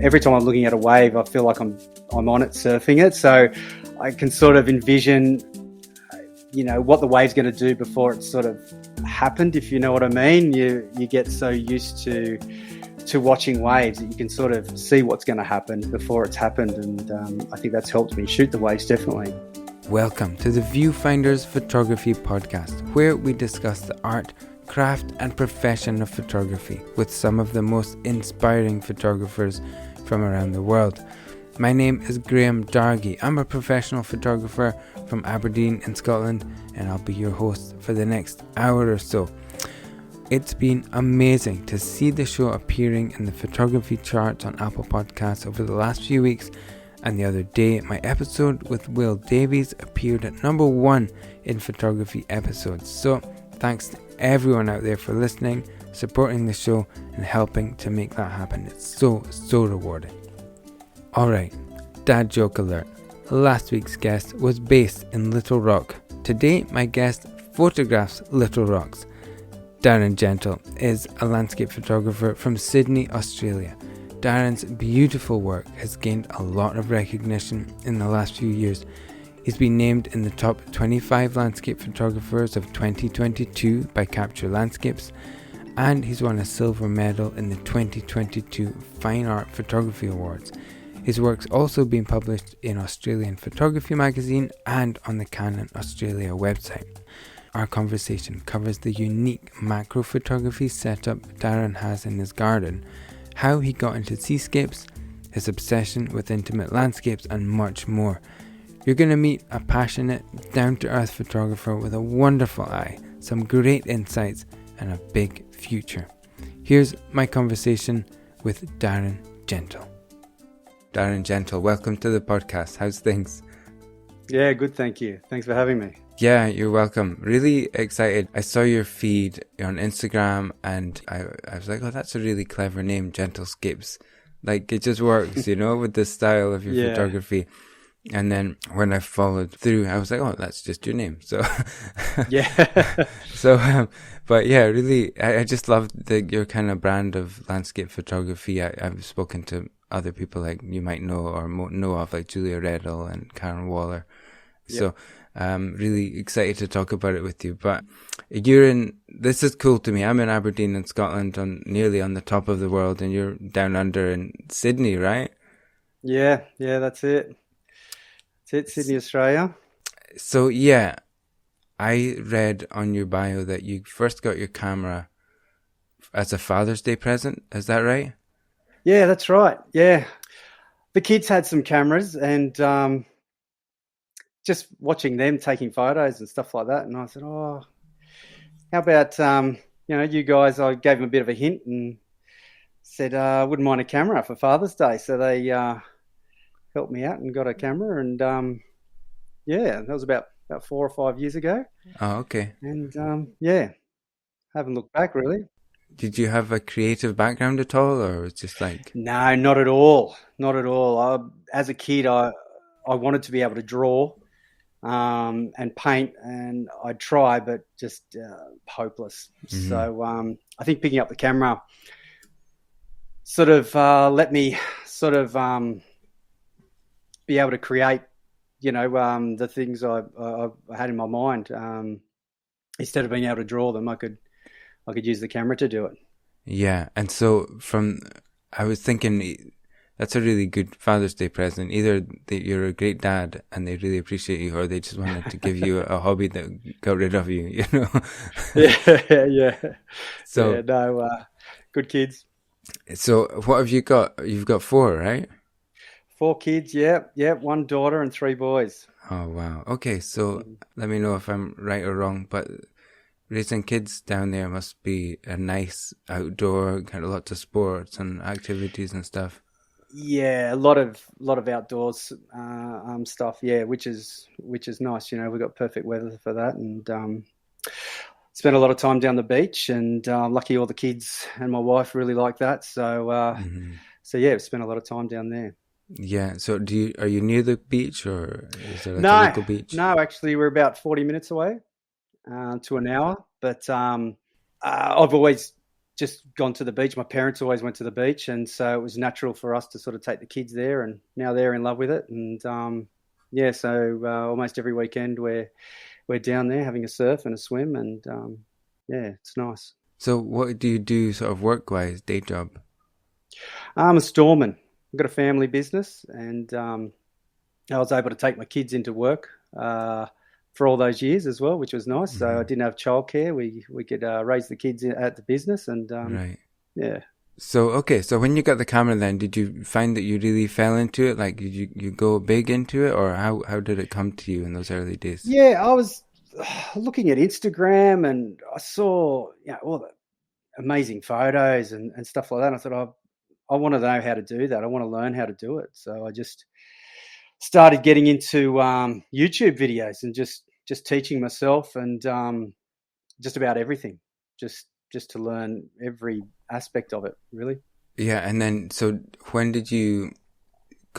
every time I'm looking at a wave, I feel like I'm on it, surfing it. So I can sort of envision, what the wave's going to do before it's sort of happened, if you know what I mean. You get so used to watching waves that you can sort of see what's going to happen before it's happened. And I think that's helped me shoot the waves, definitely. Welcome to the Viewfinders Photography Podcast, where we discuss the art, craft and profession of photography with some of the most inspiring photographers from around the world. My name is Graham Dargy. I'm a professional photographer from Aberdeen in Scotland, and I'll be your host for the next hour or so. It's been amazing to see the show appearing in the photography charts on Apple Podcasts over the last few weeks, and the other day my episode with Will Davies appeared at number 1 in photography episodes. So thanks to everyone out there for listening, supporting the show and helping to make that happen. It's so rewarding. Alright, dad joke alert. Last week's guest was based in Little Rock. Today my guest photographs Little Rocks. Darren Gentle is a landscape photographer from Sydney, Australia. Darren's beautiful work has gained a lot of recognition in the last few years. He's been named in the top 25 landscape photographers of 2022 by Capture Landscapes, and he's won a silver medal in the 2022 Fine Art Photography Awards. His work's also been published in Australian Photography magazine and on the Canon Australia website. Our conversation covers the unique macro photography setup Darren has in his garden, how he got into seascapes, his obsession with intimate landscapes, and much more. You're going to meet a passionate, down-to-earth photographer with a wonderful eye, some great insights, and a big future. Here's my conversation with Darren Gentle. Darren Gentle, welcome to the podcast. How's things? Yeah, good, thank you. Thanks for having me. Yeah, you're welcome. Really excited. I saw your feed on Instagram and I was like, oh, that's a really clever name, Gentlescapes. Like, it just works, with the style of your photography. And then when I followed through, I was like, oh, that's just your name. So, yeah. But yeah, really, I just love your kind of brand of landscape photography. I've spoken to other people like you might know or know of, like Julia Reddell and Karen Waller. Yep. So, really excited to talk about it with you. But this is cool to me. I'm in Aberdeen in Scotland, nearly on the top of the world, and you're down under in Sydney, right? Yeah, that's it. Sydney, Australia. So yeah, I read on your bio that you first got your camera as a Father's Day present. Is that right? Yeah, that's right. Yeah. The kids had some cameras and just watching them taking photos and stuff like that. And I said, oh, how about, you guys, I gave them a bit of a hint and said, I wouldn't mind a camera for Father's Day. So they helped me out and got a camera. And that was about 4 or 5 years ago. Oh, okay. And haven't looked back really. Did you have a creative background at all, or was it just like... No, not at all. Not at all. As a kid, I wanted to be able to draw and paint, and I'd try, but just hopeless. Mm-hmm. So I think picking up the camera sort of let me sort of be able to create, the things I had in my mind. Instead of being able to draw them, I could use the camera to do it. Yeah, and so I was thinking that's a really good Father's Day present. Either you're a great dad and they really appreciate you, or they just wanted to give you a hobby that got rid of you, Yeah. So, good kids. So what have you got? You've got 4, right? 4 kids, yeah. 1 daughter and 3 boys. Oh, wow. Okay, so let me know if I'm right or wrong, but raising kids down there must be a nice outdoor, kind of lots of sports and activities and stuff. Yeah, a lot of outdoors stuff. Yeah, which is nice. We've got perfect weather for that, and spent a lot of time down the beach. And lucky all the kids and my wife really like that. So yeah, spent a lot of time down there. Yeah. So are you near the beach, or is there a local beach? No, actually, we're about 40 minutes away to an hour. But I've always just gone to the beach. My parents always went to the beach, and so it was natural for us to sort of take the kids there. And now they're in love with it. And yeah, so almost every weekend we're down there having a surf and a swim, and yeah, it's nice. So what do you do sort of work-wise, day job? I'm a storeman. I've got a family business, and I was able to take my kids into work for all those years as well, which was nice. So I didn't have childcare. We could raise the kids at the business, and Right. yeah. So, okay, so when you got the camera then, did you find that you really fell into it? Like, did you go big into it, or how did it come to you in those early days? Yeah, I was looking at Instagram, and I saw all the amazing photos and stuff like that. And I thought, I want to know how to do that. I want to learn how to do it. So I just started getting into YouTube videos and just teaching myself, and just about everything, just to learn every aspect of it, really. Yeah, and then, so when did you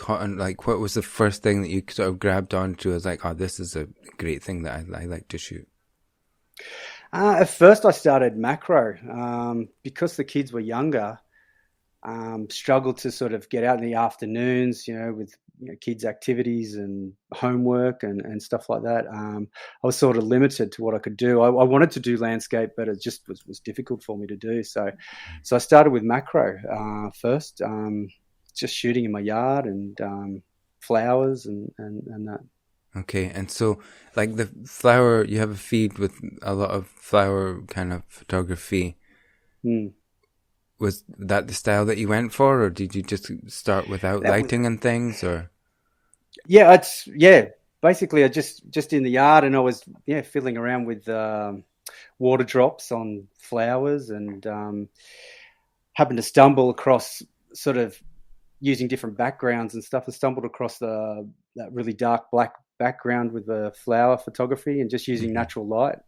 like, what was the first thing that you sort of grabbed onto as like, oh, this is a great thing that I like to shoot? At first I started macro because the kids were younger. Struggled to sort of get out in the afternoons, with kids' activities and homework and stuff like that. I was sort of limited to what I could do. I wanted to do landscape, but it just was difficult for me to do. So I started with macro first, just shooting in my yard and flowers and that. Okay, and so like the flower, you have a feed with a lot of flower kind of photography. Mm. Was that the style that you went for, or did you just start without lighting and things, or? Yeah, basically I just in the yard, and I was fiddling around with water drops on flowers, and happened to stumble across, sort of using different backgrounds and stuff, and stumbled across that really dark black background with the flower photography, and just using natural light.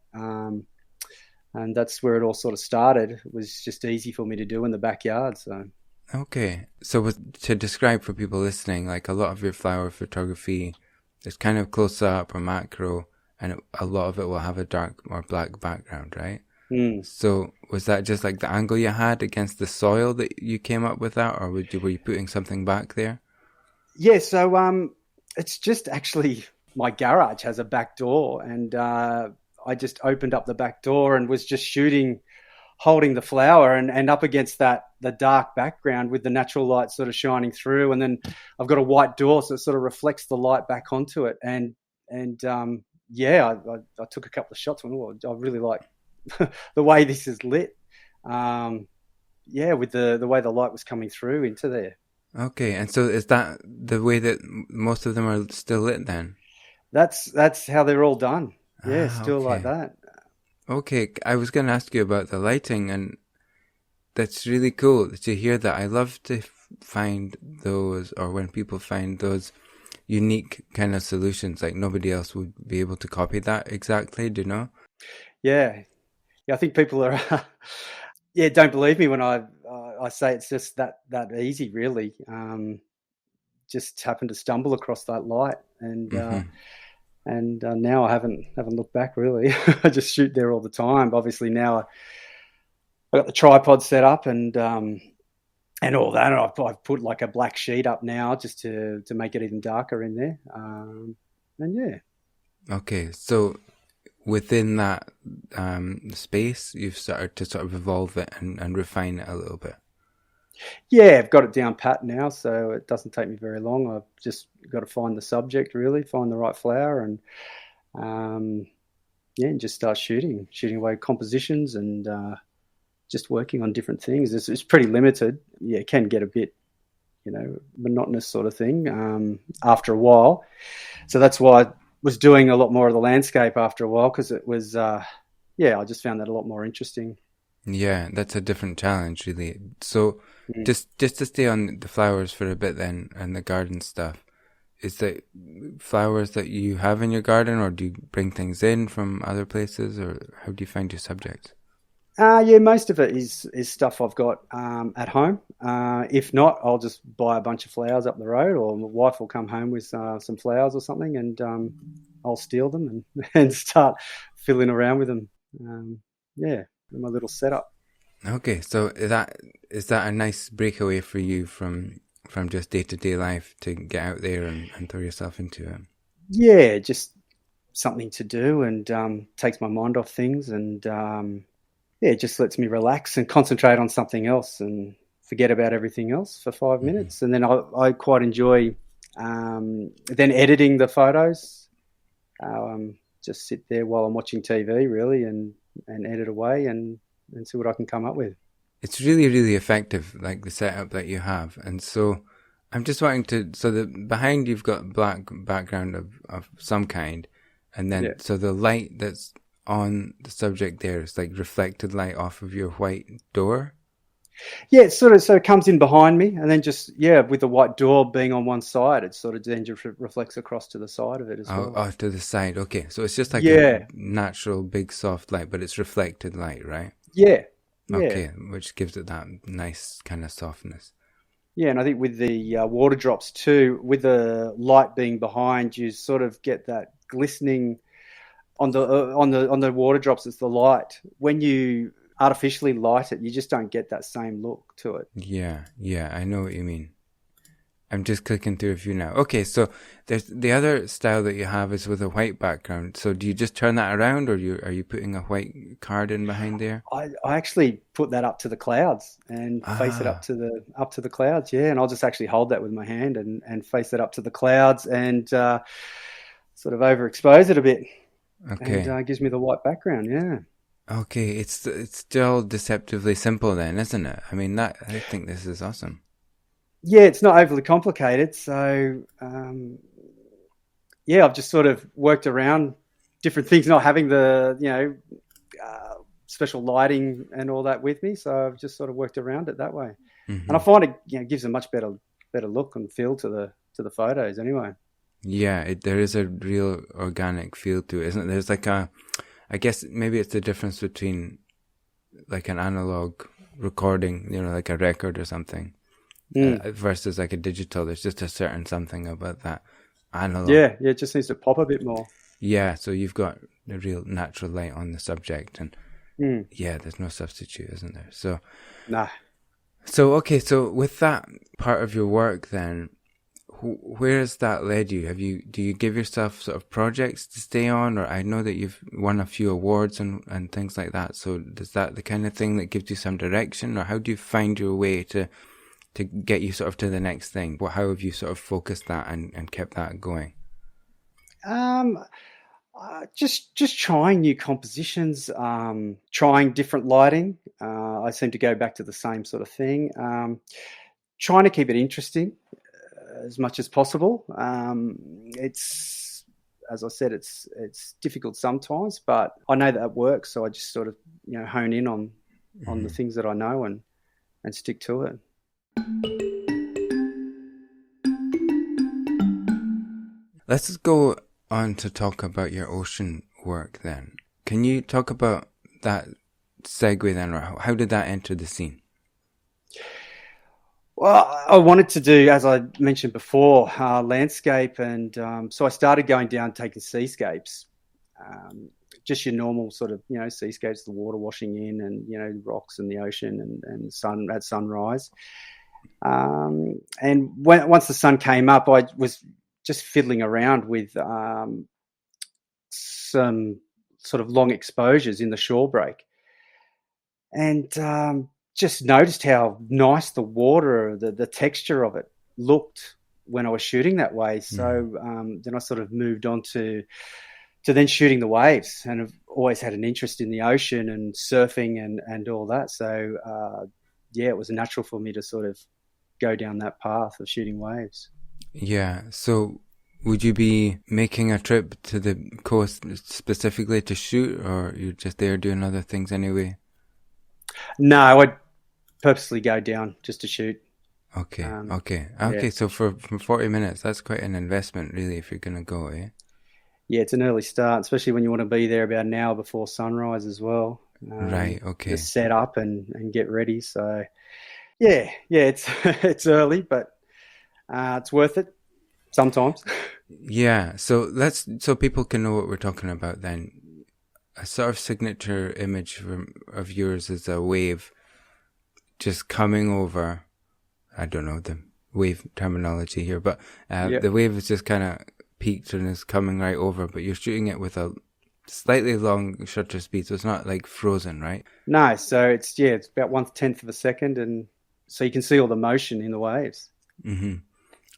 And that's where it all sort of started. It was just easy for me to do in the backyard. So okay, so to describe for people listening, like a lot of your flower photography is kind of close up or macro, and a lot of it will have a dark or black background, right? So was that just like the angle you had against the soil that you came up with that, or were you putting something back there? Yeah, so it's just actually my garage has a back door, and I just opened up the back door and was just shooting, holding the flower and up against the dark background with the natural light sort of shining through. And then I've got a white door, so it sort of reflects the light back onto it. And I took a couple of shots and I really like the way this is lit. With the way the light was coming through into there. Okay, and so is that the way that most of them are still lit then? That's how they're all done. Yeah, still okay. like that. Okay, I was going to ask you about the lighting, and that's really cool to hear that. I love to find those, or when people find those unique kind of solutions, like nobody else would be able to copy that exactly, do you know? Yeah, I think people are, don't believe me when I say it's just that easy, really. Just happened to stumble across that light, and now I haven't looked back, really. I just shoot there all the time. Obviously now I got the tripod set up and all that. I've put like a black sheet up now just to make it even darker in there. And yeah. Okay, so within that space, you've started to sort of evolve it and refine it a little bit. Yeah, I've got it down pat now, so it doesn't take me very long. I've just got to find the subject, really, find the right flower, and and just start shooting away compositions and just working on different things. It's pretty limited. Yeah, it can get a bit, monotonous sort of thing after a while. So that's why I was doing a lot more of the landscape after a while, because it was, I just found that a lot more interesting. Yeah, that's a different challenge, really. So just to stay on the flowers for a bit then, and the garden stuff, is that flowers that you have in your garden, or do you bring things in from other places, or how do you find your subjects? Most of it is stuff I've got at home. If not, I'll just buy a bunch of flowers up the road, or my wife will come home with some flowers or something, and I'll steal them and start filling around with them. My little setup. Okay, so is that a nice breakaway for you from just day-to-day life to get out there and throw yourself into it? Yeah, just something to do, and takes my mind off things, and yeah, it just lets me relax and concentrate on something else and forget about everything else for 5 minutes. And then I quite enjoy then editing the photos. Just sit there while I'm watching TV, really, and edit away and see what I can come up with. It's really, really effective, like the setup that you have. And so I'm just wanting to, so the behind you've got black background of some kind. And then, Yeah. so the light that's on the subject there is like reflected light off of your white door. Yeah, it's sort of, so it comes in behind me, and then just, yeah, with the white door being on one side, it sort of then just reflects across to the side of it as well. Off to the side. Okay. So it's just like Yeah. a natural big soft light, but it's reflected light, right? Yeah. Okay. Which gives it that nice kind of softness. Yeah, and I think with the water drops too, with the light being behind, you sort of get that glistening on the water drops. It's the light. When you artificially light it, you just don't get that same look to it. Yeah, I know what you mean. I'm just clicking through a few now. Okay, so there's the other style that you have is with a white background. So do you just turn that around, or are you putting a white card in behind there? I actually put that up to the clouds and face it up to the clouds. Yeah, and I'll just actually hold that with my hand and face it up to the clouds and sort of overexpose it a bit. Okay. And gives me the white background. Yeah. Okay, it's still deceptively simple then, isn't it? I mean, I think this is awesome. Yeah, it's not overly complicated. So, yeah, I've just sort of worked around different things, not having the, special lighting and all that with me. So I've just sort of worked around it that way. Mm-hmm. And I find it, gives a much better look and feel to the photos anyway. Yeah, there is a real organic feel to it, isn't it? There's like I guess maybe it's the difference between like an analog recording, like a record or something, versus like a digital. There's just a certain something about that analog. Yeah, it just needs to pop a bit more. Yeah, so you've got the real natural light on the subject, and yeah, there's no substitute, isn't there? So, nah. So, okay, so with that part of your work then, where has that led you? Do you give yourself sort of projects to stay on? Or I know that you've won a few awards and things like that. So is that the kind of thing that gives you some direction? Or how do you find your way to get you sort of to the next thing? How have you sort of focused that and kept that going? Just trying new compositions, trying different lighting. I seem to go back to the same sort of thing. Trying to keep it interesting as much as possible. It's, as I said, it's difficult sometimes, but I know that works. So I just sort of hone in on the things that I know and stick to it. Let's just go on to talk about your ocean work then. Can you talk about that segue then, or how did that enter the scene? Well, I wanted to do, as I mentioned before, landscape, and so I started going down taking seascapes, just your normal sort of seascapes, the water washing in, and rocks and the ocean and sun at sunrise. And once the sun came up, I was just fiddling around with some sort of long exposures in the shore break, and just noticed how nice the water, the texture of it looked when I was shooting that way. So then I sort of moved on to then shooting the waves, and I've always had an interest in the ocean and surfing and all that. So yeah, it was natural for me to sort of go down that path of shooting waves. Yeah. So would you be making a trip to the coast specifically to shoot, or you're just there doing other things anyway? No, I'd purposely go down just to shoot. Okay. Yeah. So from 40 minutes, that's quite an investment, really, if you're going to go, eh? Yeah, it's an early start, especially when you want to be there about an hour before sunrise as well. Right. Okay. Just set up and get ready. So, yeah, it's it's early, but it's worth it sometimes. Yeah. So people can know what we're talking about then. A sort of signature image of yours is a wave just coming over. I don't know the wave terminology here, but Yep. the wave is just kind of peaked and is coming right over, but you're shooting it with a slightly long shutter speed, so it's not like frozen, right? No, so it's about 1/10 of a second, and so you can see all the motion in the waves. Mm-hmm.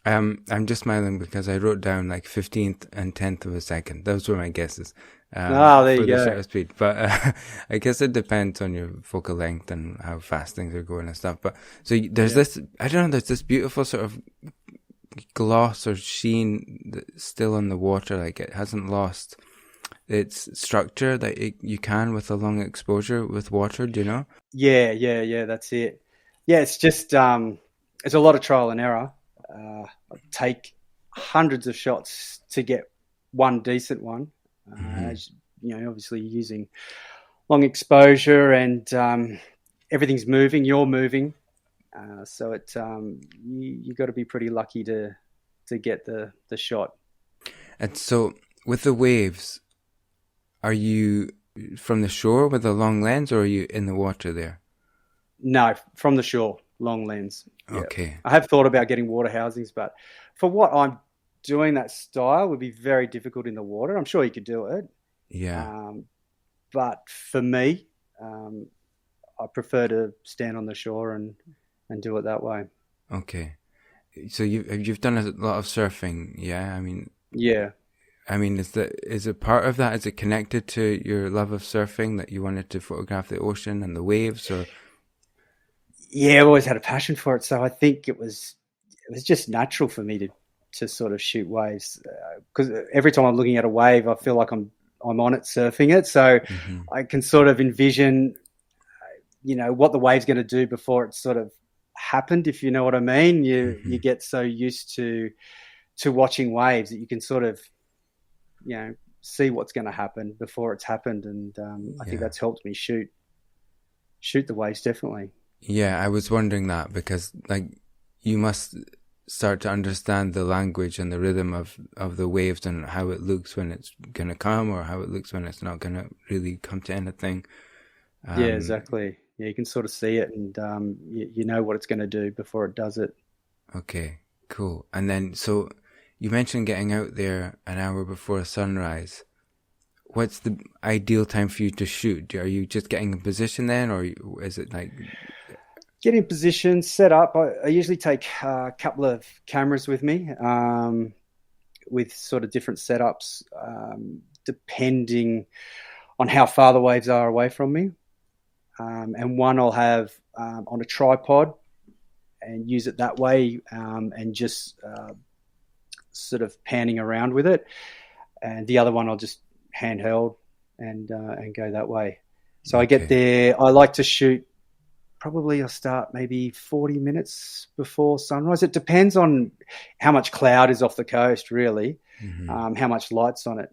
I'm just smiling because I wrote down like 15th and 10th of a second. Those were my guesses There for you the go. shutter speed. But I guess it depends on your focal length and how fast things are going and stuff. But so there's this, I don't know, there's this beautiful sort of gloss or sheen that's still on the water. Like it hasn't lost its structure that you can with a long exposure with water, do you know? Yeah, that's it. Yeah, it's just it's a lot of trial and error. I take hundreds of shots to get one decent one. As you know, obviously using long exposure and everything's moving, you're moving, so it you got to be pretty lucky to get the shot. And so with the waves, are you from the shore with a long lens, or are you in the water there? No, from the shore, long lens. Yeah. Okay. I have thought about getting water housings, but for what I'm doing, that style would be very difficult in the water. I'm sure you could do it. Yeah. But for me, I prefer to stand on the shore and do it that way. Okay. So you've done a lot of surfing, yeah? Yeah. Is it part of that? Is it connected to your love of surfing that you wanted to photograph the ocean and the waves, or? Yeah, I've always had a passion for it, so I think it was just natural for me to sort of shoot waves, because every time I'm looking at a wave, I feel like I'm on it, surfing it. So I can sort of envision, what the wave's going to do before it's sort of happened, if you know what I mean. You get so used to watching waves that you can sort of, see what's going to happen before it's happened, and I think that's helped me shoot the waves, definitely. Yeah, I was wondering that because like you must start to understand the language and the rhythm of the waves and how it looks when it's gonna come or how it looks when it's not gonna really come to anything. Yeah, exactly. Yeah, you can sort of see it, and you know what it's going to do before it does it. Okay, cool. And then, so you mentioned getting out there an hour before sunrise. What's the ideal time for you to shoot? Are you just getting in position then, or is it like... Get in position, set up. I usually take a couple of cameras with me, with sort of different setups, depending on how far the waves are away from me. And one I'll have on a tripod and use it that way, and just sort of panning around with it. And the other one I'll just handheld and go that way. So I get there. I like to shoot. Probably I'll start maybe 40 minutes before sunrise. It depends on how much cloud is off the coast, really, how much light's on it.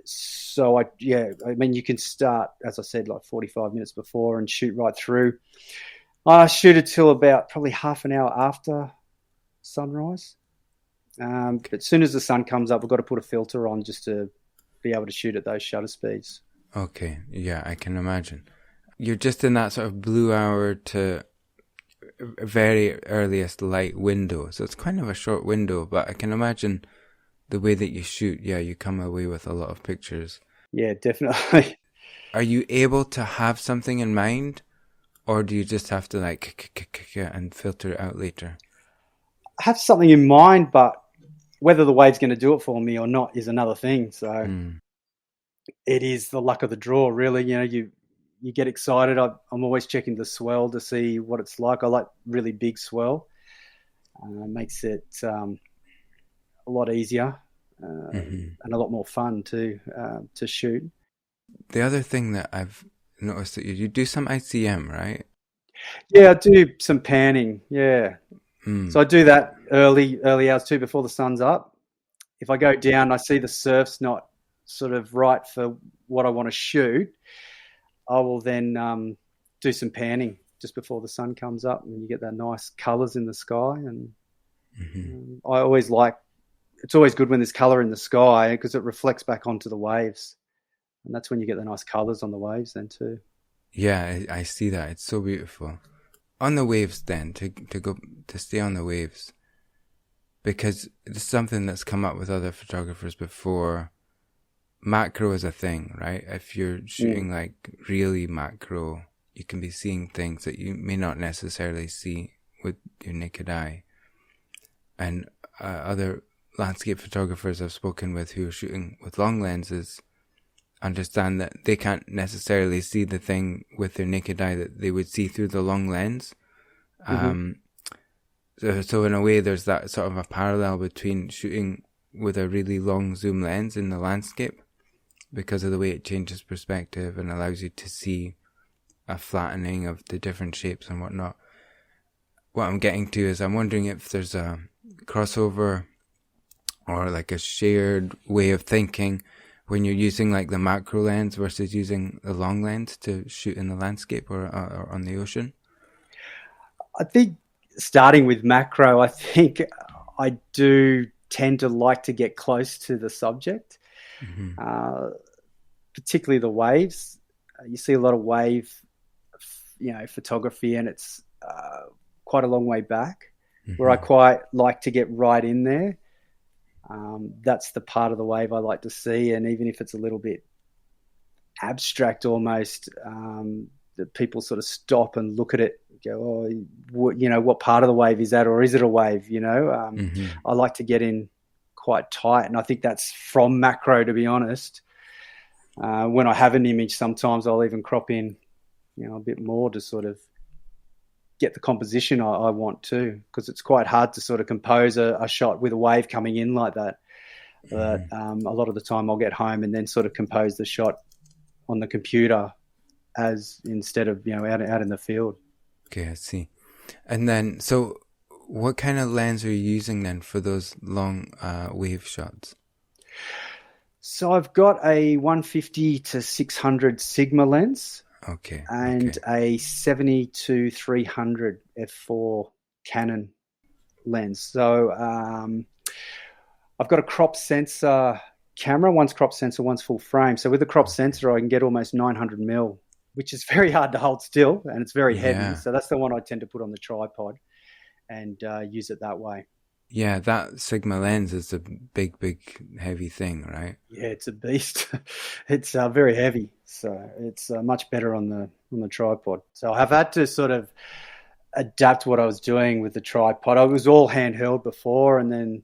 So you can start, as I said, like 45 minutes before and shoot right through. I shoot it till about probably half an hour after sunrise. But as soon as the sun comes up, we've got to put a filter on just to be able to shoot at those shutter speeds. Okay, yeah, I can imagine. You're just in that sort of blue hour to very earliest light window. So it's kind of a short window, but I can imagine the way that you shoot, you come away with a lot of pictures. Yeah, definitely. Are you able to have something in mind, or do you just have to like and filter it out later? I have something in mind, but whether the wave's going to do it for me or not is another thing. So it is the luck of the draw, really. You get excited. I'm always checking the swell to see what it's like. I like really big swell. Makes it a lot easier and a lot more fun to shoot. The other thing that I've noticed that you do some ICM, right? Yeah, I do some panning. Yeah. So I do that early hours too, before the sun's up. If I go down, I see the surf's not sort of right for what I want to shoot, I will then do some panning just before the sun comes up, and you get that nice colours in the sky. And I always it's always good when there's colour in the sky because it reflects back onto the waves, and that's when you get the nice colours on the waves then too. Yeah, I see that. It's so beautiful. on the waves then, to stay on the waves, because it's something that's come up with other photographers before. Macro is a thing, right? If you're shooting like really macro, you can be seeing things that you may not necessarily see with your naked eye. And other landscape photographers I've spoken with who are shooting with long lenses understand that they can't necessarily see the thing with their naked eye that they would see through the long lens. So in a way, there's that sort of a parallel between shooting with a really long zoom lens in the landscape, because of the way it changes perspective and allows you to see a flattening of the different shapes and whatnot. What I'm getting to is I'm wondering if there's a crossover or like a shared way of thinking when you're using like the macro lens versus using the long lens to shoot in the landscape or on the ocean. I think starting with macro, I think I do tend to like to get close to the subject. Particularly the waves. You see a lot of wave, photography, and it's quite a long way back, where I quite like to get right in there. That's the part of the wave I like to see, and even if it's a little bit abstract almost, that people sort of stop and look at it, go, what part of the wave is that, or is it a wave? I like to get in quite tight, and I think that's from macro, to be honest. When I have an image, sometimes I'll even crop in, a bit more to sort of get the composition I want to, because it's quite hard to sort of compose a shot with a wave coming in like that. But a lot of the time I'll get home and then sort of compose the shot on the computer instead of, out in the field. Okay, I see. And then, so what kind of lens are you using then for those long wave shots? So I've got a 150 to 600 Sigma lens. Okay. And a 70-300 f4 Canon lens. So I've got a crop sensor camera. One's crop sensor, one's full frame. So with the crop sensor, I can get almost 900 mil, which is very hard to hold still, and it's very heavy. So that's the one I tend to put on the tripod and use it that way. Yeah, that Sigma lens is a big, heavy thing, right? Yeah, it's a beast. It's very heavy, so it's much better on the tripod. So I've had to sort of adapt what I was doing with the tripod. I was all handheld before, and then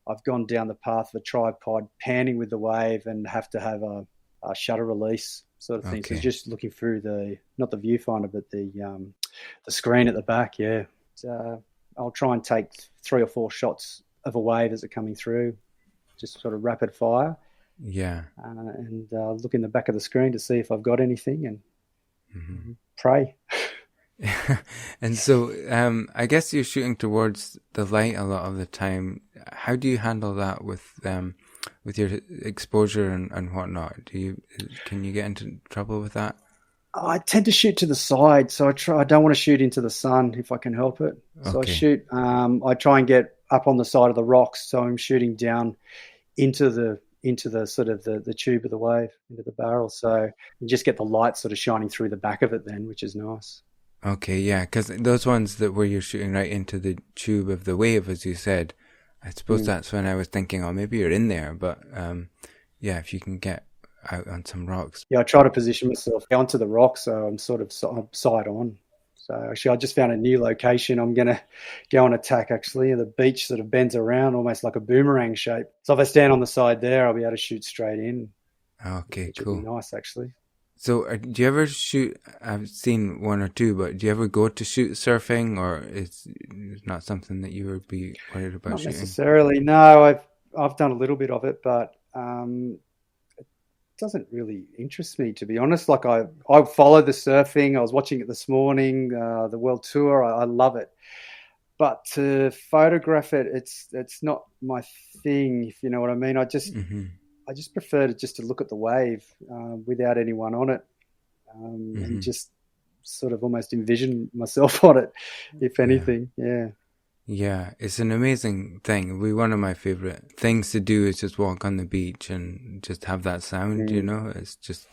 I've gone down the path of a tripod, panning with the wave, and have to have a shutter release sort of thing. Okay. So just looking through not the viewfinder, but the screen at the back. Yeah. I'll try and take 3 or 4 shots of a wave as it's coming through, just sort of rapid fire. Yeah. And look in the back of the screen to see if I've got anything, and pray. And so I guess you're shooting towards the light a lot of the time. How do you handle that with your exposure and whatnot? Can you get into trouble with that? I tend to shoot to the side, so I don't want to shoot into the sun if I can help it. So okay. I try and get up on the side of the rocks, so I'm shooting down into the sort of the tube of the wave, into the barrel. So you just get the light sort of shining through the back of it then, which is nice. Okay, yeah, because those ones where you're shooting right into the tube of the wave, as you said, I suppose that's when I was thinking, maybe you're in there. But yeah, if you can get out on some rocks. Yeah, I try to position myself onto the rocks, so I'm sort of side on. So actually, I just found a new location. I'm going to go and attack, actually. The beach sort of bends around almost like a boomerang shape. So if I stand on the side there, I'll be able to shoot straight in. Okay, which cool. Would be nice, actually. So do you ever shoot, I've seen 1 or 2, but do you ever go to shoot surfing, or it's not something that you would be worried about shooting? Not necessarily, no. I've done a little bit of it, but it doesn't really interest me, to be honest. Like I follow the surfing. I was watching it this morning, the World Tour. I love it. But to photograph it, it's not my thing, if you know what I mean. I just prefer to look at the wave without anyone on it, and just sort of almost envision myself on it, if anything. Yeah. Yeah, it's an amazing thing. One of my favorite things to do is just walk on the beach and just have that sound, It's just,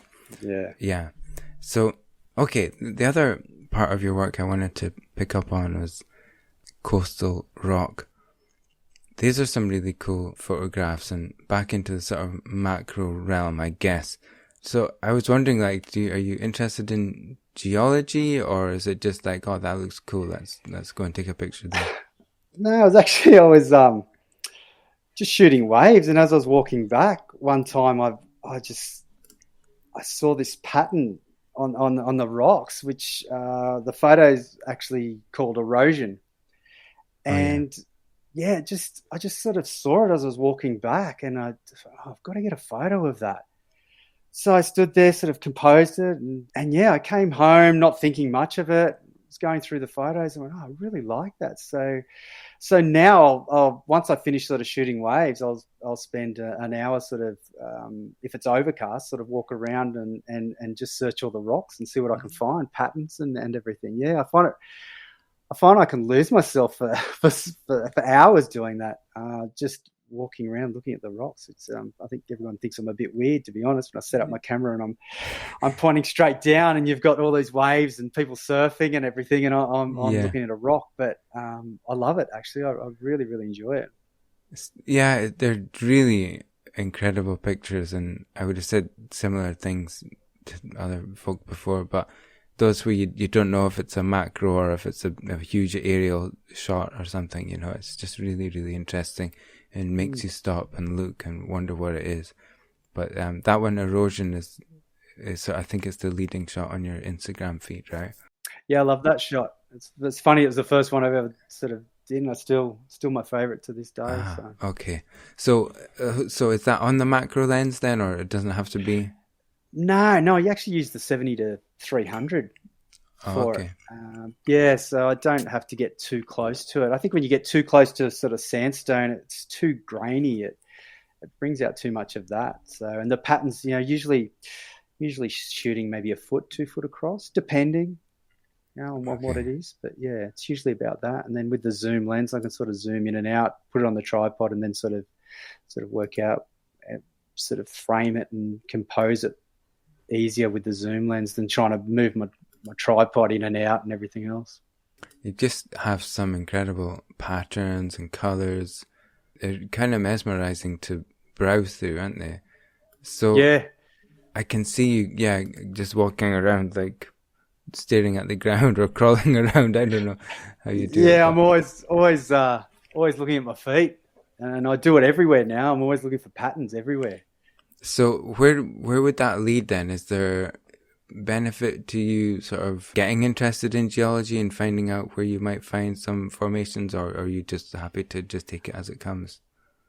yeah. So, okay, the other part of your work I wanted to pick up on was coastal rock. These are some really cool photographs and back into the sort of macro realm, I guess. So I was wondering, like, are you interested in geology, or is it just like, oh, that looks cool, let's go and take a picture there? No, I was just shooting waves, and as I was walking back one time, I saw this pattern on the rocks, which the photo is actually called erosion. And I just sort of saw it as I was walking back, and I've got to get a photo of that. So I stood there, sort of composed it, and I came home not thinking much of it. I was going through the photos and went, oh, I really like that. So now I'll once I finish sort of shooting waves, I'll spend an hour sort of, if it's overcast, sort of walk around and just search all the rocks and see what I can find, patterns and everything. Yeah, I find I can lose myself for hours doing that, just walking around looking at the rocks. It's I think everyone thinks I'm a bit weird, to be honest, when I set up my camera and I'm pointing straight down and you've got all these waves and people surfing and everything, and I'm looking at a rock. But I love it, actually. I really, really enjoy it. Yeah, they're really incredible pictures, and I would have said similar things to other folk before, but those where you don't know if it's a macro or if it's a huge aerial shot or something, you know, it's just really, really interesting and makes you stop and look and wonder what it is. But that one, erosion, is I think it's the leading shot on your Instagram feed, right? Yeah, I love that shot. It's funny. It was the first one I've ever sort of did, and it's still my favorite to this day. So. Okay. So is that on the macro lens then, or it doesn't have to be? No, you actually use the 70 to 300 for it. So I don't have to get too close to it. I think when you get too close to sort of sandstone, it's too grainy. It brings out too much of that. So, and the patterns, you know, usually shooting maybe 2 foot across, depending, you know, on what it is. But yeah, it's usually about that. And then with the zoom lens, I can sort of zoom in and out, put it on the tripod, and then sort of work out, sort of frame it and compose it easier with the zoom lens than trying to move my tripod in and out and everything else. You just have some incredible patterns and colors. They're kind of mesmerizing to browse through, aren't they? So yeah, I can see you, just walking around, like staring at the ground or crawling around. I don't know how you do it. Yeah, I'm always looking at my feet, and I do it everywhere now. I'm always looking for patterns everywhere. So where would that lead then? Is there benefit to you sort of getting interested in geology and finding out where you might find some formations, or are you just happy to just take it as it comes?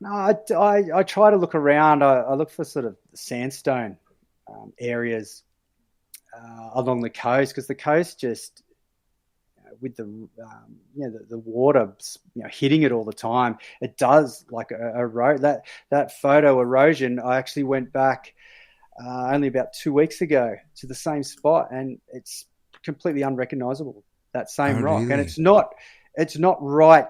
No, I try to look around. I look for sort of sandstone areas along the coast, because the coast just, with the water, you know, hitting it all the time, it does like erode. That photo erosion, I actually went back only about 2 weeks ago to the same spot, and it's completely unrecognizable, that same rock. Really? And it's not right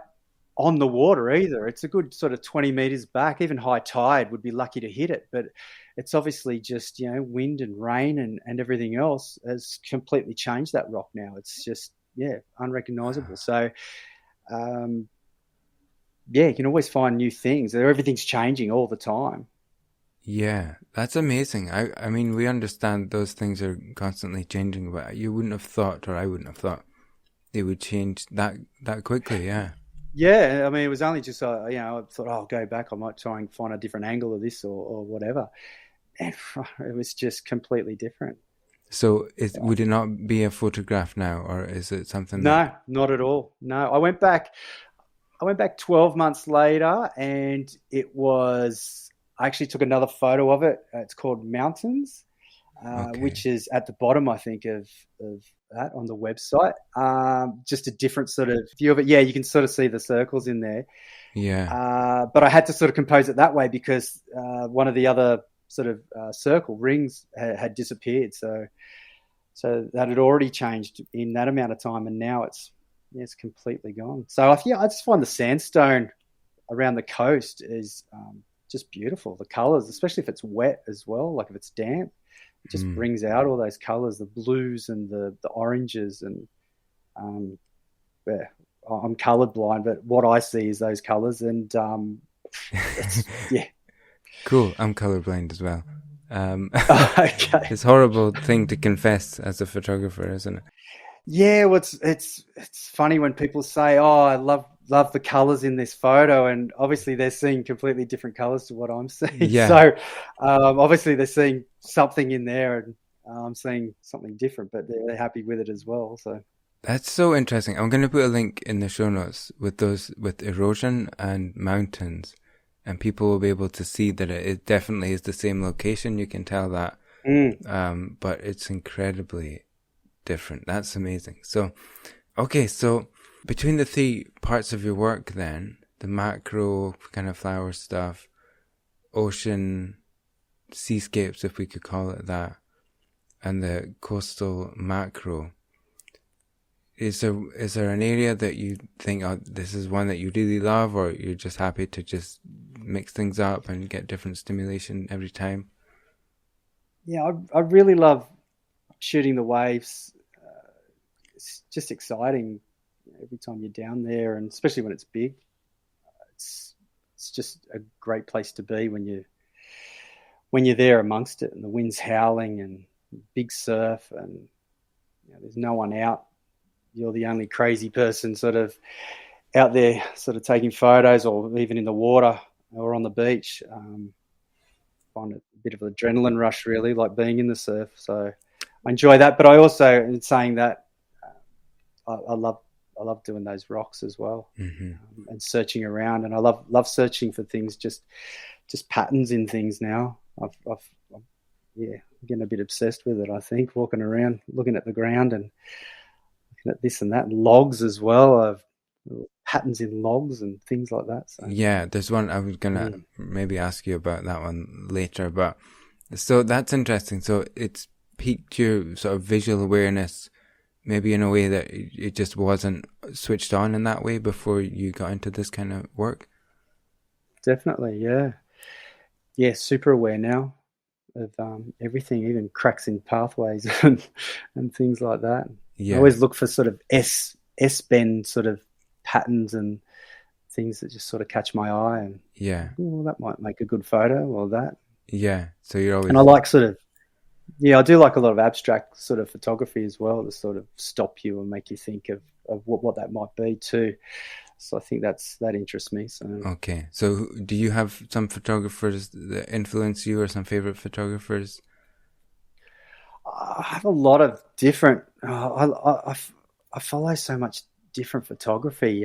on the water either. It's a good sort of 20 meters back. Even high tide would be lucky to hit it, but it's obviously just, you know, wind and rain and everything else has completely changed that rock now. It's just, unrecognizable. So, you can always find new things. Everything's changing all the time. Yeah, that's amazing. I mean, we understand those things are constantly changing, but you wouldn't have thought, or I wouldn't have thought, they would change that quickly. Yeah. Yeah, I mean, it was only just, I thought, I'll go back. I might try and find a different angle of this or whatever. And it was just completely different. So would it not be a photograph now, or is it something? No, not at all. No, I went back 12 months later, and I actually took another photo of it. It's called Mountains, which is at the bottom, I think, of that on the website. Just a different sort of view of it. Yeah, you can sort of see the circles in there. Yeah. But I had to sort of compose it that way because one of the other sort of circle rings had disappeared. So that had already changed in that amount of time, and now it's completely gone. So I just find the sandstone around the coast is just beautiful. The colors, especially if it's wet as well, like if it's damp, it just brings out all those colors, the blues and the oranges, and Yeah, I'm colorblind, but what I see is those colors, and it's yeah. Cool. I'm colorblind as well. Okay. It's a horrible thing to confess as a photographer, isn't it? Yeah, well, it's funny when people say, "Oh, I love the colors in this photo," and obviously they're seeing completely different colors to what I'm seeing. Yeah. So obviously they're seeing something in there, and I'm seeing something different, but they're happy with it as well. So That's so interesting. I'm going to put a link in the show notes with those with erosion and mountains, and people will be able to see that it definitely is the same location. You can tell that, but it's incredibly different. That's amazing. So, okay, so between the three parts of your work, then the macro kind of flower stuff, ocean, seascapes, if we could call it that, and the coastal macro. Is there an area that you think, oh, this is one that you really love, or you're just happy to just mix things up and get different stimulation every time? yeah, I really love shooting the waves. It's just exciting every time you're down there, and especially when it's big. It's just a great place to be when you're there amongst it, and the wind's howling and big surf, and there's no one out. You're the only crazy person sort of out there, sort of taking photos, or even in the water or on the beach. Find it a bit of an adrenaline rush, really, like being in the surf. So I enjoy that, but I also, in saying that, I love doing those rocks as well, and searching around. And I love searching for things, just patterns in things now. I'm getting a bit obsessed with it. I think walking around, looking at the ground, and looking at this and that, and logs as well. I've patterns in logs and things like that. So Yeah, there's one I was gonna maybe ask you about that one later, but so that's interesting. So it's piqued your sort of visual awareness, maybe in a way that it just wasn't switched on in that way before you got into this kind of work. definitely, yeah, super aware now of everything, even cracks in pathways and things like that. I Yeah, always look for sort of S bend sort of patterns and things that just sort of catch my eye, and yeah, that might make a good photo, or that. yeah. So you're And I always, like sort of, yeah, I do like a lot of abstract sort of photography as well, to sort of stop you and make you think of what that might be too. So I think that interests me. So okay. So do you have some photographers that influence you, or some favorite photographers? I have a lot of different. I follow so much different photography.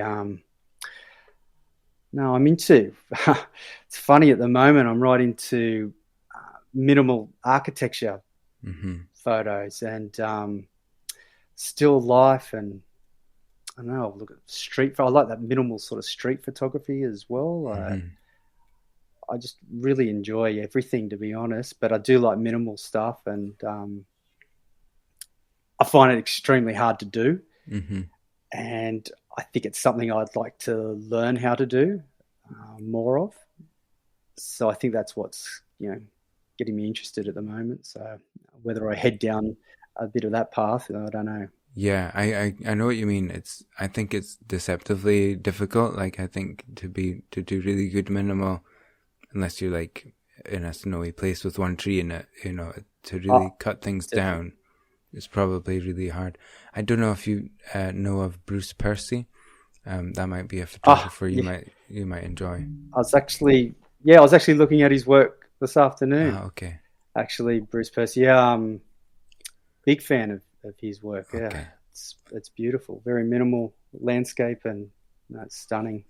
No, I'm into. It's funny at the moment. I'm right into minimal architecture photos, and still life, and I don't know. Look at street. I like that minimal sort of street photography as well. I just really enjoy everything, to be honest. But I do like minimal stuff, and I find it extremely hard to do. And I think it's something I'd like to learn how to do more of. So I think that's what's getting me interested at the moment. So whether I head down a bit of that path, I don't know. Yeah, I know what you mean. I think it's deceptively difficult. Like, I think to do really good minimal, unless you're like in a snowy place with one tree in it, to really cut things down, it's probably really hard. I don't know if you know of Bruce Percy. That might be a photographer you might enjoy. I was actually looking at his work this afternoon. Okay. Actually, Bruce Percy. Yeah, big fan of his work. Yeah, Okay. It's beautiful, very minimal landscape, and it's stunning,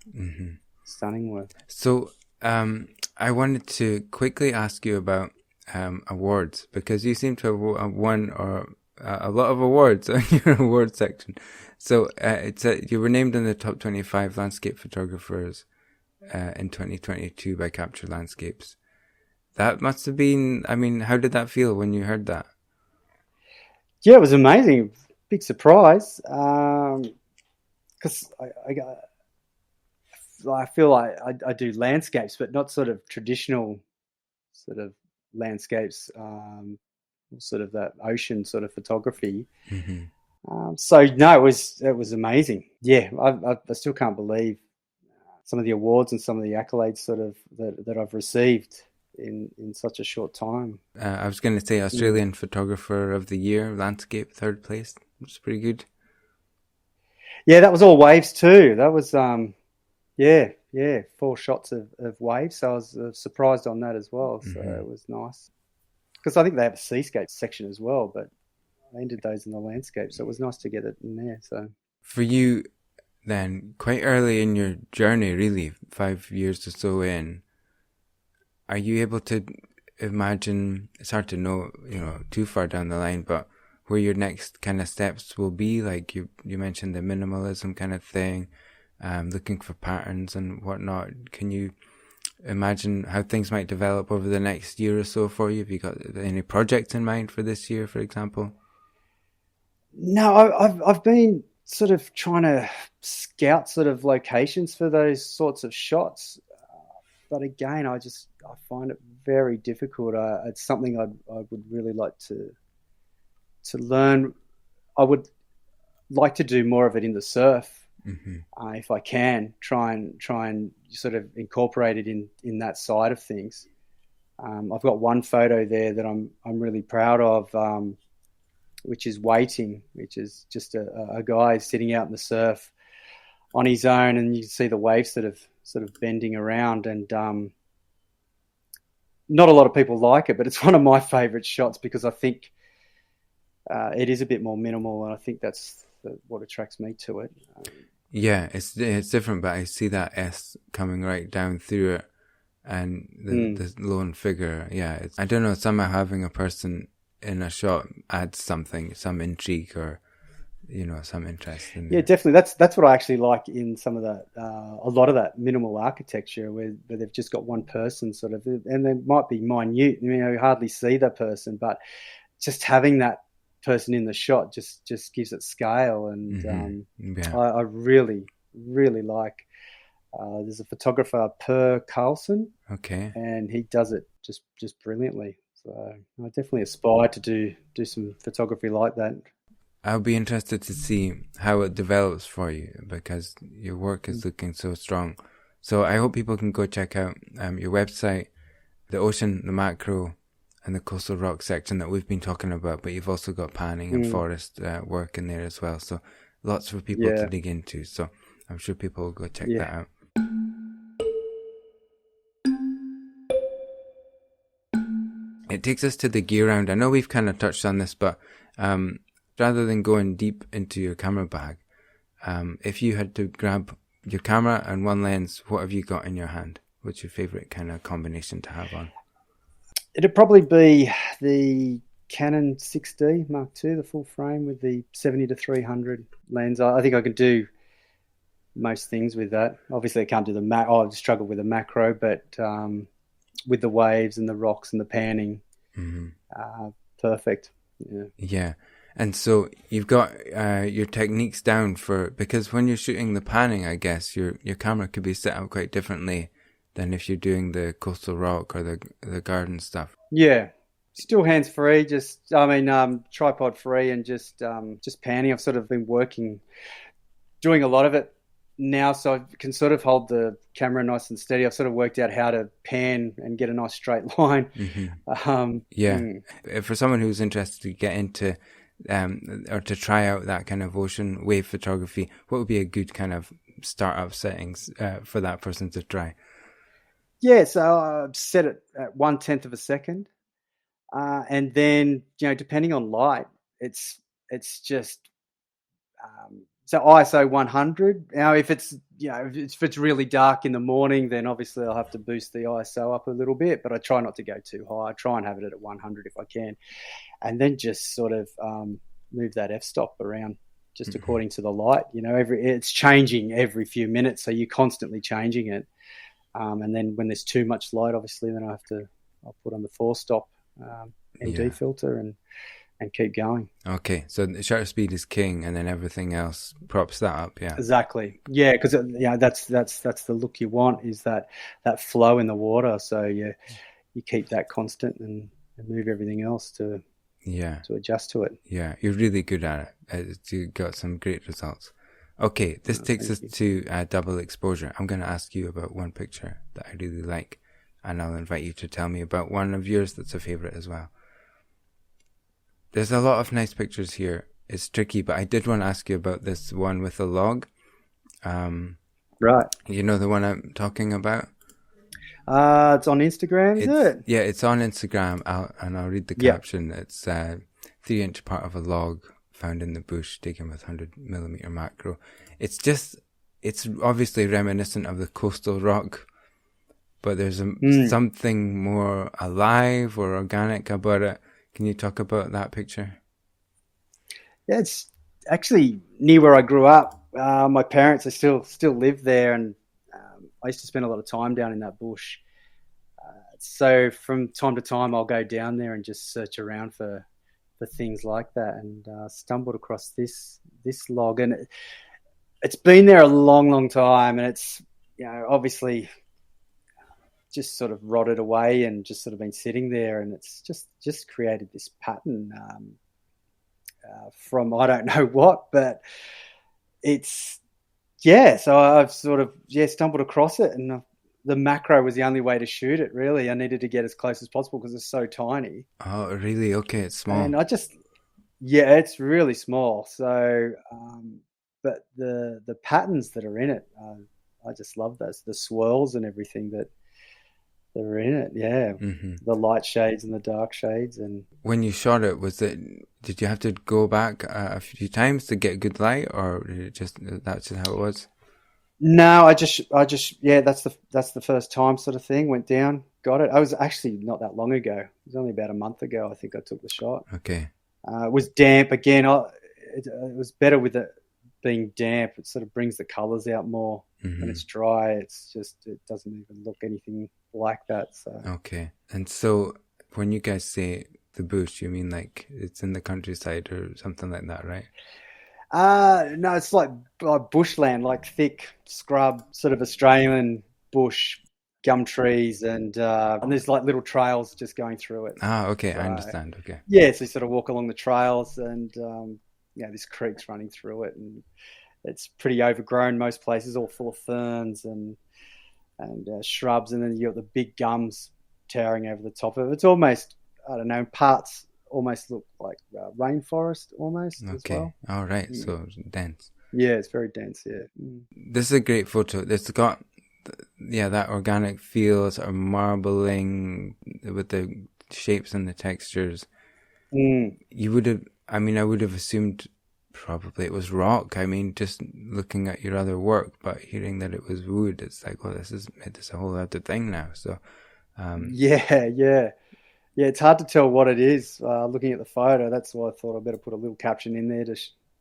stunning work. So, I wanted to quickly ask you about awards, because you seem to have won a lot of awards on your award section. So you were named in the top 25 landscape photographers in 2022 by Capture Landscapes. That must have been, I mean, how did that feel when you heard that? Yeah, it was amazing. Big surprise. Because I feel like I do landscapes, but not sort of traditional sort of landscapes, sort of that ocean sort of photography. So no, it was amazing. Yeah, I still can't believe some of the awards and some of the accolades sort of that I've received in such a short time. I was going to say Australian Photographer of the Year, landscape, 3rd place. It's pretty good. Yeah, that was all waves too. That was 4 shots of waves. So I was surprised on that as well. So it was nice because I think they have a seascape section as well, but I entered those in the landscape, so it was nice to get it in there. So for you, then, quite early in your journey, really 5 years or so in, are you able to imagine? It's hard to know, too far down the line, but where your next kind of steps will be? Like you mentioned the minimalism kind of thing, looking for patterns and whatnot. Can you imagine how things might develop over the next year or so for you? Have you got any projects in mind for this year, for example? No, I've been sort of trying to scout sort of locations for those sorts of shots, but again, I find it very difficult. It's something I would really like to learn. I would like to do more of it in the surf, if I can. Try and sort of incorporate it in that side of things. I've got one photo there that I'm really proud of, which is waiting, which is just a guy sitting out in the surf on his own, and you can see the waves sort of bending around, and not a lot of people like it, but it's one of my favorite shots because I think it is a bit more minimal, and I think that's what attracts me to it. Yeah, it's different, but I see that S coming right down through it, and the lone figure. Yeah, I don't know, somehow having a person in a shot adds something, some intrigue or some interest in yeah, definitely. That's what I actually like in some of that, a lot of that minimal architecture where they've just got one person sort of, and they might be minute, you hardly see that person, but just having that person in the shot just gives it scale. And I really like, there's a photographer, Per Carlson, and he does it just brilliantly. So I definitely aspire to do some photography like that. I'll be interested to see how it develops for you because your work is looking so strong. So I hope people can go check out your website, the ocean, the macro, and the coastal rock section that we've been talking about, but you've also got panning and forest work in there as well. So lots for people to dig into. So I'm sure people will go check that out. It takes us to the gear round. I know we've kind of touched on this, but rather than going deep into your camera bag, if you had to grab your camera and one lens, what have you got in your hand? What's your favorite kind of combination to have on? It'd probably be the Canon 6D Mark II, the full frame with the 70-300 lens. I think I can do most things with that. Obviously, I can't do the I struggle with the macro, but with the waves and the rocks and the panning, perfect. Yeah. And so you've got your techniques down because when you're shooting the panning, I guess your camera could be set up quite differently than if you're doing the coastal rock or the garden stuff. Yeah, still hands free, tripod free, and just panning. I've sort of been doing a lot of it now, so I can sort of hold the camera nice and steady. I've sort of worked out how to pan and get a nice straight line. For someone who's interested to get into or to try out that kind of ocean wave photography, what would be a good kind of startup settings for that person to try? Yeah, so I've set it at 1/10 of a second, and then depending on light, it's just so ISO 100. Now, if it's if it's really dark in the morning, then obviously I'll have to boost the ISO up a little bit, but I try not to go too high. I try and have it at 100 if I can, and then just sort of move that f-stop around just according to the light. It's changing every few minutes, so you're constantly changing it. And then when there's too much light, obviously, then I'll put on the 4-stop ND filter and keep going. Okay, so the shutter speed is king, and then everything else props that up. Yeah, exactly. Yeah, because that's the look you want, is that flow in the water. So you keep that constant and move everything else to to adjust to it. Yeah, you're really good at it. You got some great results. Okay, this takes us to double exposure. I'm going to ask you about one picture that I really like, and I'll invite you to tell me about one of yours that's a favorite as well. There's a lot of nice pictures here. It's tricky, but I did want to ask you about this one with the log. Right. You know the one I'm talking about? It's on Instagram, is it? Yeah, it's on Instagram, and I'll read the caption. It's 3-inch part of a log found in the bush, taken with 100mm macro. It's obviously reminiscent of the coastal rock, but there's something more alive or organic about it. Can you talk about that picture? Yeah, it's actually near where I grew up. My parents, they still live there, and I used to spend a lot of time down in that bush. So from time to time, I'll go down there and just search around for things like that, and stumbled across this log, and it's been there a long time, and it's, you know, obviously just sort of rotted away and just sort of been sitting there, and it's just created this pattern from I don't know what, but it's so I've sort of stumbled across it, and the macro was the only way to shoot it, really. I needed to get as close as possible because it's so tiny. Oh, really? Okay, it's small. And it's really small. So, but the patterns that are in it, I just love those, the swirls and everything that are in it. Yeah, the light shades and the dark shades. And when you shot it, did you have to go back a few times to get good light, or that's just how it was? No, I just that's the first time sort of thing. Went down, got it. I was actually not that long ago. It was only about a month ago, I think, I took the shot. Okay. It was damp again. It was better with it being damp. It sort of brings the colours out more. When it's dry, it doesn't even look anything like that. So okay. And so when you guys say the bush, you mean like it's in the countryside or something like that, right? No, it's like bushland, like thick scrub, sort of Australian bush, gum trees, and there's like little trails just going through it. Okay, so, I understand. Okay. Yeah, so you sort of walk along the trails, and this creek's running through it, and it's pretty overgrown. Most places, all full of ferns and shrubs, and then you got the big gums towering over the top of it. It's almost, I don't know, parts almost look like rainforest almost. Okay. As well. All right. So dense. Yeah, it's very dense. Yeah. This is a great photo. It's got that organic feel, sort of marbling with the shapes and the textures. You would have, I would have assumed probably it was rock. Just looking at your other work, but hearing that it was wood, it's like, well, this is a whole other thing now. So yeah, it's hard to tell what it is looking at the photo. That's why I thought I'd better put a little caption in there to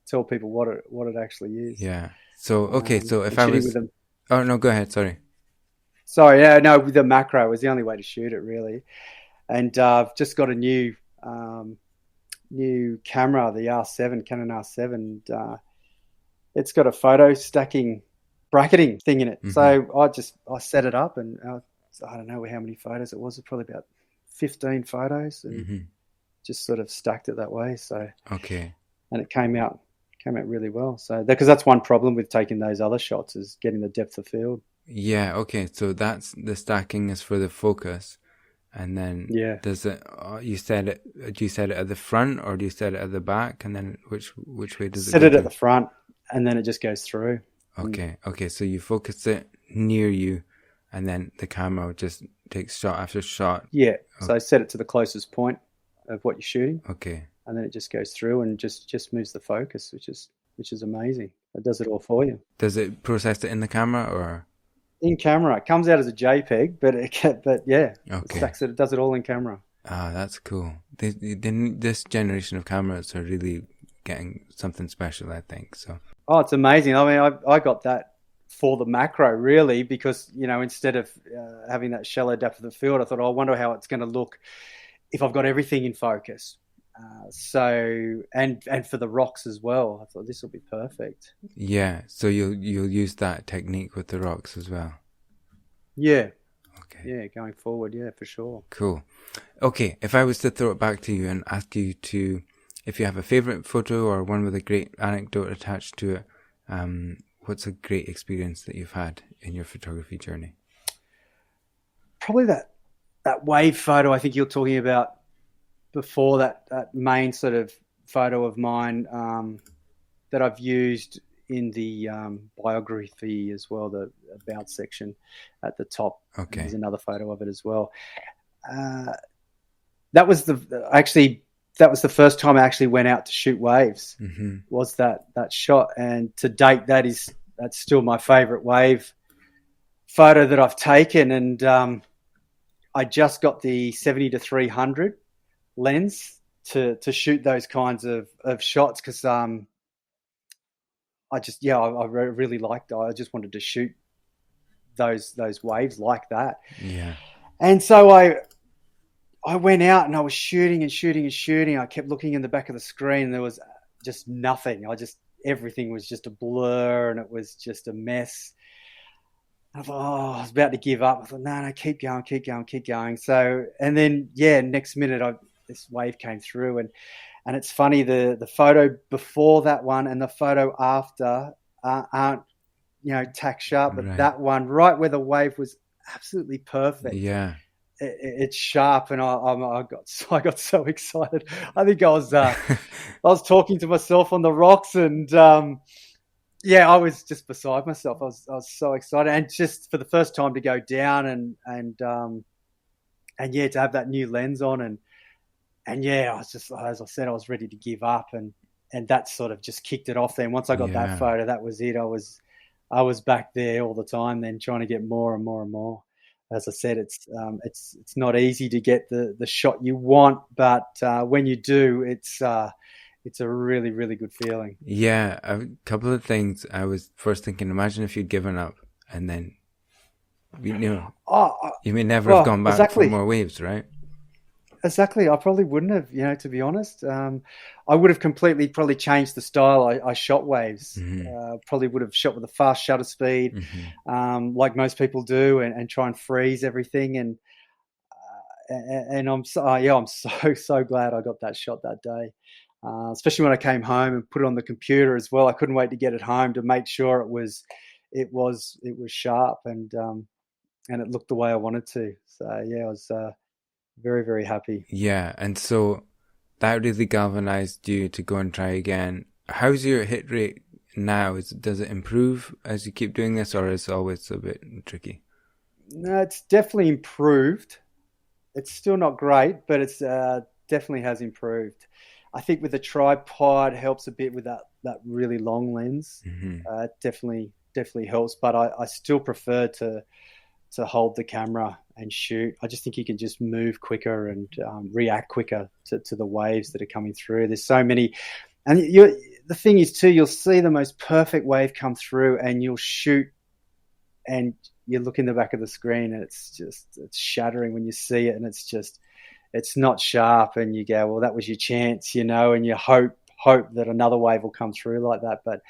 tell people what it actually is. Yeah. So okay. So if I was, oh no, go ahead. Sorry. Yeah, no. With the macro was the only way to shoot it, really. And I've just got a new camera, the R7, Canon R7. And, it's got a photo stacking bracketing thing in it. So I set it up, and I don't know how many photos it was. It's probably about 15 photos, and just sort of stacked it that way. So okay, and it came out really well. So because that's one problem with taking those other shots, is getting the depth of field. Yeah. Okay. So that's the stacking is for the focus, and then does it? Do you set it at the front, or do you set it at the back? And then which way does it? Set it at the front, and then it just goes through. Okay. Okay. So you focus it near you, and then the camera just takes shot after shot. Yeah. So I set it to the closest point of what you're shooting. Okay. And then it just goes through and just moves the focus, which is amazing. It does it all for you. Does it process it in the camera or? In camera. It comes out as a JPEG, but okay. It stacks it. It does it all in camera. That's cool. This generation of cameras are really getting something special, I think. So. Oh, it's amazing. I got that for the macro, really, because, instead of having that shallow depth of the field, I thought, I wonder how it's going to look if I've got everything in focus. And for the rocks as well, I thought this will be perfect. Yeah, so you'll use that technique with the rocks as well. Yeah. Okay. Yeah, going forward, yeah, for sure. Cool. Okay, if I was to throw it back to you and ask you to, if you have a favorite photo or one with a great anecdote attached to it, what's a great experience that you've had in your photography journey? Probably that wave photo I think you're talking about before, that main sort of photo of mine that I've used in the biography as well, the about section at the top. Okay. And there's another photo of it as well. That was the first time I actually went out to shoot waves. Mm-hmm. Was that shot, and to date that's still my favorite wave photo that I've taken. And I just got the 70-300 lens to shoot those kinds of shots, because I really liked it. I just wanted to shoot those waves like that. Yeah. And so I went out and I was shooting and shooting and shooting. I kept looking in the back of the screen. There was just nothing. Everything was just a blur, and it was just a mess. I thought, I was about to give up. I thought, no, keep going. So, and then, next minute, this wave came through, and it's funny, the photo before that one and the photo after aren't, tack sharp, but Right. that one, right where the wave was absolutely perfect. Yeah. It's sharp, and I got so excited. I think I was talking to myself on the rocks, and I was just beside myself. I was so excited, and just for the first time to go down and to have that new lens on, and I was just, as I said, I was ready to give up, and that sort of just kicked it off. Then once I got that photo, that was it. I was back there all the time, then trying to get more and more and more. As I said, it's not easy to get the shot you want, but when you do, it's a really, really good feeling. Yeah, a couple of things. I was first thinking, imagine if you'd given up and then, you may never have gone back for more waves, right? Exactly. I probably wouldn't have, to be honest. I would have completely probably changed the style I shot waves. Mm-hmm. Probably would have shot with a fast shutter speed, like most people do, and try and freeze everything. And I'm so glad I got that shot that day. Especially when I came home and put it on the computer as well. I couldn't wait to get it home to make sure it was sharp, and it looked the way I wanted to. So I was very, very happy. Yeah, and so that really galvanized you to go and try again. How's your hit rate now? Does it improve as you keep doing this, or is it always a bit tricky? No, it's definitely improved. It's still not great, but it's definitely has improved. I think with the tripod helps a bit with that really long lens. It definitely helps, but I still prefer to hold the camera and shoot. I just think you can just move quicker and react quicker to the waves that are coming through. There's so many, and the thing is too, you'll see the most perfect wave come through, and you'll shoot, and you look in the back of the screen, and it's shattering when you see it, and it's not sharp, and you go, well, that was your chance, and you hope that another wave will come through like that. But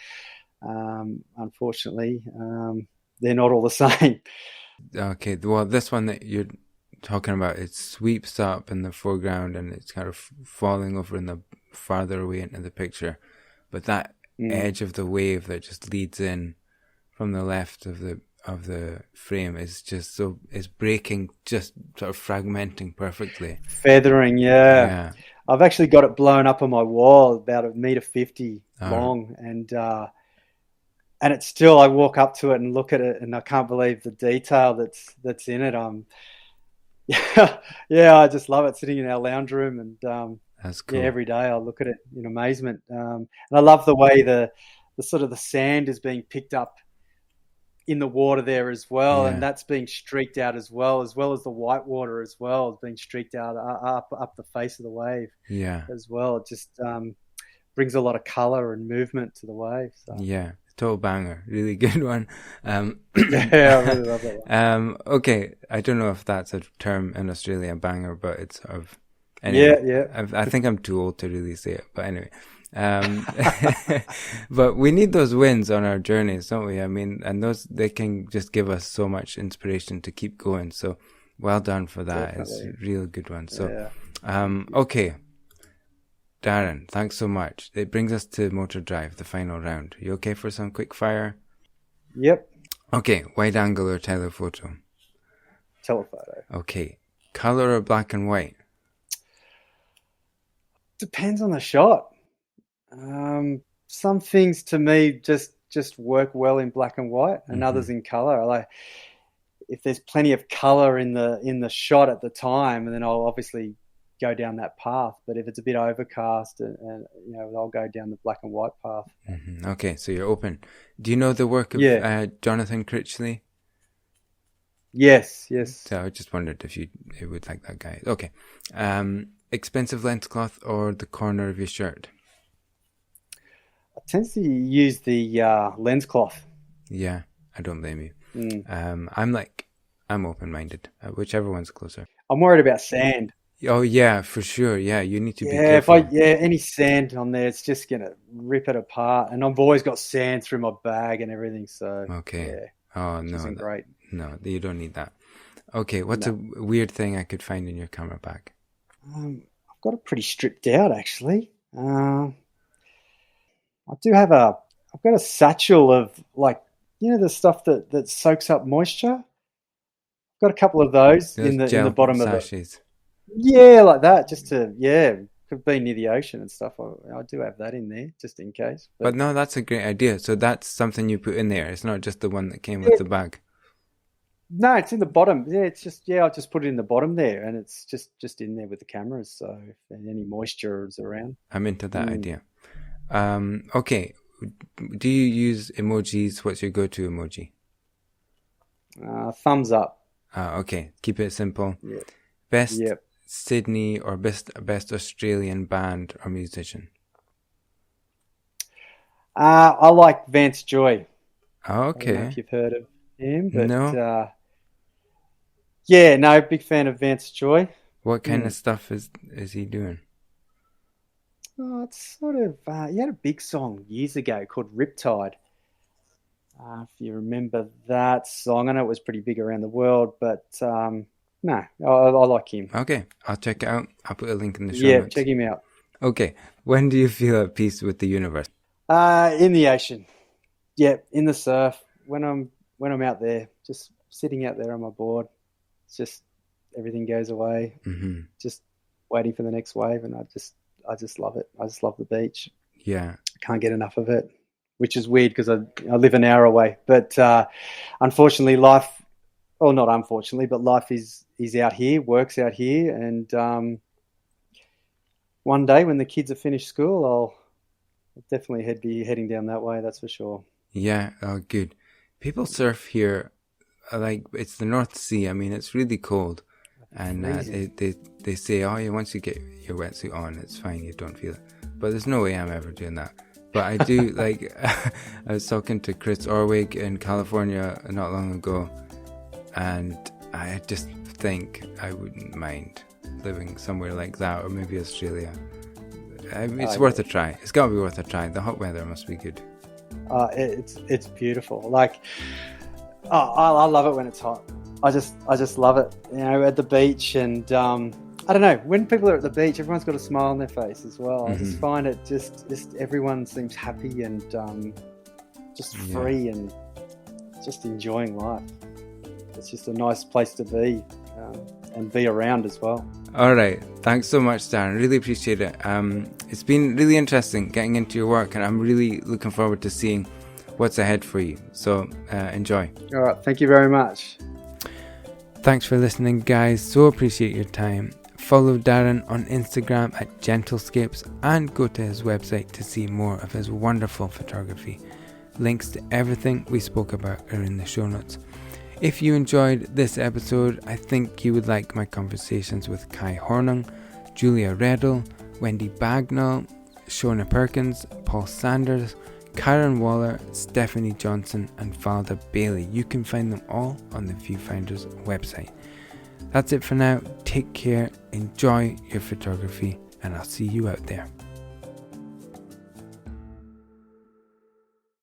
unfortunately, they're not all the same. Okay, well, this one that you're talking about, it sweeps up in the foreground and it's kind of falling over in the farther away into the picture. But that edge of the wave that just leads in from the left of the frame is just is breaking, just sort of fragmenting perfectly. Feathering, yeah. I've actually got it blown up on my wall, about 1.50 meters long, and it's still, I walk up to it and look at it, and I can't believe the detail that's in it. I just love it, sitting in our lounge room, and that's cool. Every day I look at it in amazement, and I love the way the sort of the sand is being picked up in the water there as well, and that's being streaked out as well as the white water as well is being streaked out up the face of the wave as well. It just brings a lot of color and movement to the wave. So. Yeah. Total banger, really good one. I really love that one. Okay, I don't know if that's a term in Australia, banger, but it's sort of. Anyway, I think I'm too old to really say it, but anyway. But we need those wins on our journeys, don't we? I mean, and they can just give us so much inspiration to keep going. So well done for that. Definitely. It's a real good one. So, okay. Darren, thanks so much. It brings us to motor drive, the final round. You okay for some quick fire? Yep. Okay, wide angle or telephoto? Telephoto. Okay, color or black and white? Depends on the shot. Some things to me just work well in black and white, and others in color. Like if there's plenty of color in the shot at the time, and then I'll obviously go down that path. But if it's a bit overcast, and I'll go down the black and white path. Mm-hmm. Okay, so you're open. Do you know the work of Jonathan Critchley? Yes. So I just wondered if you would like that guy. Okay. Expensive lens cloth or the corner of your shirt? I tend to use the lens cloth. Yeah, I don't blame you. I'm open-minded. Whichever one's closer. I'm worried about sand. Oh yeah, for sure. Yeah, you need to be careful. Any sand on there, it's just gonna rip it apart. And I've always got sand through my bag and everything. So okay. Yeah, oh no, isn't great. No, you don't need that. Okay, what's a weird thing I could find in your camera bag? I've got it pretty stripped out actually. I do have I've got a satchel of the stuff that soaks up moisture. I've got a couple of those in the bottom sachets. Of it. Yeah, like that, just to, could be near the ocean and stuff. I do have that in there, just in case. But no, that's a great idea. So that's something you put in there. It's not just the one that came with the bag. No, it's in the bottom. Yeah, it's just, I'll just put it in the bottom there, and it's just in there with the cameras. So if any moisture is around. I'm into that idea. Okay. Do you use emojis? What's your go-to emoji? Thumbs up. Okay. Keep it simple. Yeah. Best Sydney or best Australian band or musician? I like Vance Joy. Okay. I don't know if you've heard of him, but no. Big fan of Vance Joy. What kind of stuff is he doing? Oh, it's sort of he had a big song years ago called Riptide. If you remember that song, I know it was pretty big around the world, but no, I like him. Okay, I'll check it out. I'll put a link in the show notes. Check him out. Okay, when do you feel at peace with the universe? In the ocean. Yeah, in the surf. When I'm out there, just sitting out there on my board, it's just everything goes away. Mm-hmm. Just waiting for the next wave, and I just love it. I just love the beach. Yeah, I can't get enough of it, which is weird because I live an hour away. But unfortunately, life is out here, works out here, and one day when the kids have finished school, I'll definitely be heading down that way. That's for sure. Yeah, oh, good. People surf here, it's the North Sea. I mean, it's really cold, and they say, once you get your wetsuit on, it's fine. You don't feel it, but there's no way I'm ever doing that. But I do I was talking to Chris Orwig in California not long ago, and I just think I wouldn't mind living somewhere like that, or maybe Australia. It's worth a try. It's got to be worth a try. The hot weather must be good. It's beautiful. I love it when it's hot. I just love it. At the beach, and I don't know, when people are at the beach, everyone's got a smile on their face as well. Mm-hmm. I just find it just everyone seems happy and just free and just enjoying life. It's just a nice place to be and be around as well. All right. Thanks so much, Darren. Really appreciate it. It's been really interesting getting into your work, and I'm really looking forward to seeing what's ahead for you. So enjoy. All right. Thank you very much. Thanks for listening, guys. So appreciate your time. Follow Darren on Instagram at Gentlescapes and go to his website to see more of his wonderful photography. Links to everything we spoke about are in the show notes. If you enjoyed this episode, I think you would like my conversations with Kai Hornung, Julia Reddle, Wendy Bagnall, Shona Perkins, Paul Sanders, Karen Waller, Stephanie Johnson and Valda Bailey. You can find them all on the Viewfinders website. That's it for now. Take care, enjoy your photography, and I'll see you out there.